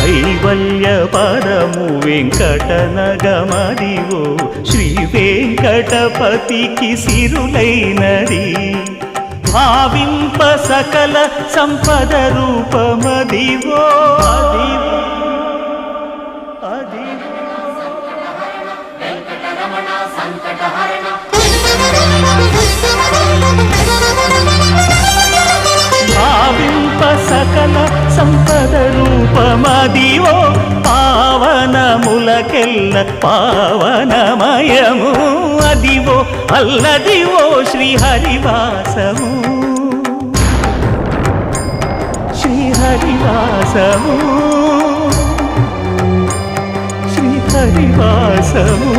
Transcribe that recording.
కైవల్య పరము వెంకటనగమదివో శ్రీ వెంకటపతికి సిరులైనది భావింప సకల సంపద రూపమదివో అదివో భావింప సకల సంపద రూపమదివో పావనములకెల్ల పావనమయము అదివో అల్లదివో శ్రీహరివాసము శ్రీహరివాసము శ్రీహరివాసము